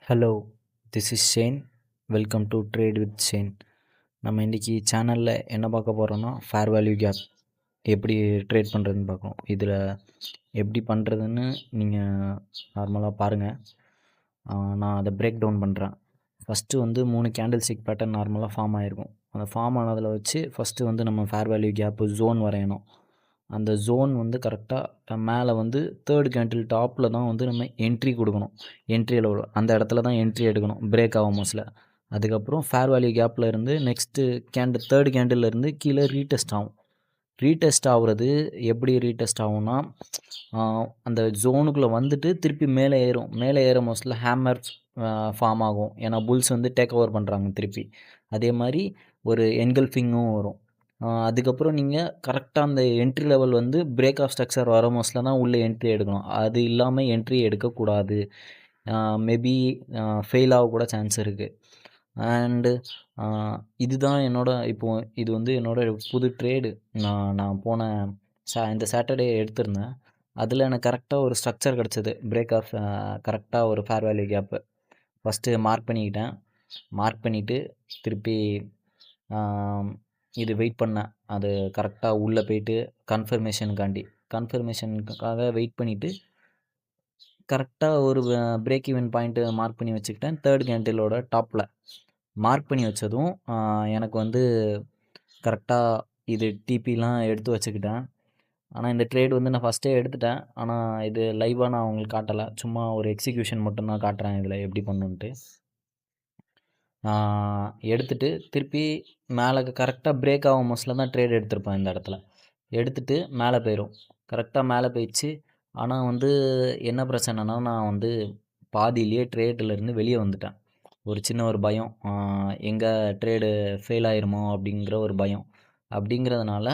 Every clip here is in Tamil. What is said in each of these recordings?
Hello, this is Shane. Welcome to trade with Shane. நம்ம இன்றைக்கி சேனலில் என்ன பார்க்க போகிறோன்னா, ஃபேர் வேல்யூ கேப் எப்படி ட்ரேட் பண்ணுறதுன்னு பார்க்கணும். இதில் எப்படி பண்ணுறதுன்னு நீங்கள் நார்மலாக பாருங்கள். நான் அதை பிரேக் டவுன் பண்ணுறேன். ஃபஸ்ட்டு வந்து 3 கேண்டில் ஸ்டிக் பேட்டர்ன் நார்மலாக ஃபார்ம் ஆகிருக்கும். அந்த ஃபார்ம் ஆனதில் வச்சு ஃபஸ்ட்டு வந்து நம்ம ஃபேர் வேல்யூ கேப்பு ஜோன் வரையணும். அந்த ஜோன் வந்து கரெக்டாக மேலே வந்து தேர்ட் கேண்டில் டாப்பில் தான் வந்து நம்ம என்ட்ரி கொடுக்கணும். என்ட்ரி லெவல் அந்த இடத்துல தான் என்ட்ரி எடுக்கணும் பிரேக் ஆகும் மோஸ்ட்டில். அதுக்கப்புறம் ஃபேர் வேல்யூ கேப்பில் இருந்து நெக்ஸ்ட்டு தேர்ட் கேண்டில் இருந்து கீழே ரீடெஸ்ட் ஆகும். ரீடெஸ்ட் ஆகுறது எப்படி ரீடெஸ்ட் ஆகும்னா, அந்த ஜோனுக்குள்ளே வந்துட்டு திருப்பி மேலே ஏறும். மேலே ஏற மோஸ்ட்டில் ஹேமர் ஃபார்ம் ஆகும். ஏன்னா புல்ஸ் வந்து டேக் ஓவர் பண்ணுறாங்க திருப்பி. அதே மாதிரி ஒரு என்கல்ஃபிங்கும் வரும். அதுக்கப்புறம் நீங்கள் கரெக்டாக அந்த என்ட்ரி லெவல் வந்து பிரேக் ஆஃப் ஸ்ட்ரக்சர் வர மோஸ்ட்டில் தான் உள்ளே என்ட்ரி எடுக்கணும். அது இல்லாமல் என்ட்ரி எடுக்கக்கூடாது. மேபி ஃபெயில் ஆக கூட சான்ஸ் இருக்குது. அண்டு இதுதான் இது வந்து என்னோடய புது ட்ரேடு. நான் போன இந்த சாட்டர்டே எடுத்திருந்தேன். அதில் எனக்கு கரெக்டாக ஒரு ஸ்ட்ரக்சர் கிடச்சிது. பிரேக் ஆஃப் கரெக்டாக ஒரு fair value gap first mark பண்ணிக்கிட்டேன். மார்க் பண்ணிவிட்டு திருப்பி இது வெயிட் பண்ணேன். அது கரெக்டாக உள்ளே போயிட்டு கன்ஃபர்மேஷனுக்காக வெயிட் பண்ணிவிட்டு கரெக்டாக ஒரு பிரேக் ஈவன் பாயிண்ட்டு மார்க் பண்ணி வச்சுக்கிட்டேன். தேர்ட் கேண்டிலோட டாப்பில் மார்க் பண்ணி வச்சதும் எனக்கு வந்து கரெக்டாக இது டிபிலாம் எடுத்து வச்சுக்கிட்டேன். ஆனால் இந்த ட்ரேட் வந்து நான் ஃபஸ்ட்டே எடுத்துட்டேன். ஆனால் இது லைவாக நான் உங்களுக்கு காட்டலை. சும்மா ஒரு எக்ஸிக்யூஷன் மட்டும்தான் காட்டுறேன் இதில் எப்படி பண்ணணுன்ட்டு. எடுத்துகிட்டு திருப்பி மேலே கரெக்டாக பிரேக் ஆகும் மோஸ்ட்டில் தான் ட்ரேட் எடுத்திருப்பேன் இந்த இடத்துல. எடுத்துகிட்டு மேலே போயிடும். கரெக்டாக மேலே போயிடுச்சு. ஆனால் வந்து என்ன பிரச்சனைனா, நான் வந்து பாதியிலேயே ட்ரேட்லேருந்து வெளியே வந்துட்டேன். ஒரு சின்ன ஒரு பயம். எங்கே ட்ரேடு ஃபெயில் ஆயிருமோ அப்படிங்கிற ஒரு பயம். அப்படிங்கிறதுனால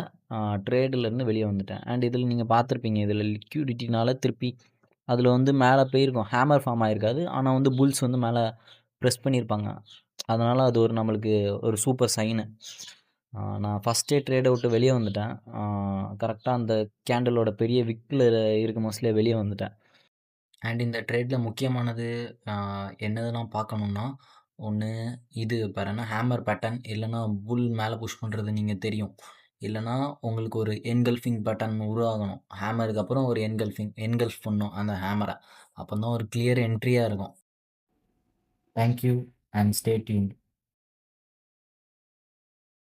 ட்ரேடுலேருந்து வெளியே வந்துட்டேன். அண்ட் இதில் நீங்கள் பார்த்துருப்பீங்க. இதில் லிக்யூடிட்டினால திருப்பி அதில் வந்து மேலே போயிருக்கும். ஹேமர் ஃபார்ம் ஆகிருக்காது. ஆனால் வந்து புல்ஸ் வந்து மேலே ப்ரெஸ் பண்ணியிருப்பாங்க. அதனால் அது ஒரு நம்மளுக்கு ஒரு சூப்பர் சைனு. நான் ஃபஸ்ட்டே ட்ரேடை விட்டு வெளியே வந்துட்டேன். கரெக்டாக அந்த கேண்டிலோட பெரிய விக்கில் இருக்க மோஸ்ட்லியே வெளியே வந்துட்டேன். அண்ட் இந்த ட்ரேடில் முக்கியமானது என்னதெல்லாம் பார்க்கணுன்னா, ஒன்று இது பேர் என்ன ஹேமர் பேட்டர்ன், இல்லைனா புல் மேலே புஷ் பண்ணுறது நீங்கள் தெரியும். இல்லைனா உங்களுக்கு ஒரு என்கல்ஃபிங் பேட்டர்ன் உருவாகணும். ஹேமருக்கு அப்புறம் ஒரு என்கல்ஃப் பண்ணும் அந்த ஹேமரை. அப்போ தான் ஒரு கிளியர் என்ட்ரியாக இருக்கும். Thank you and stay tuned.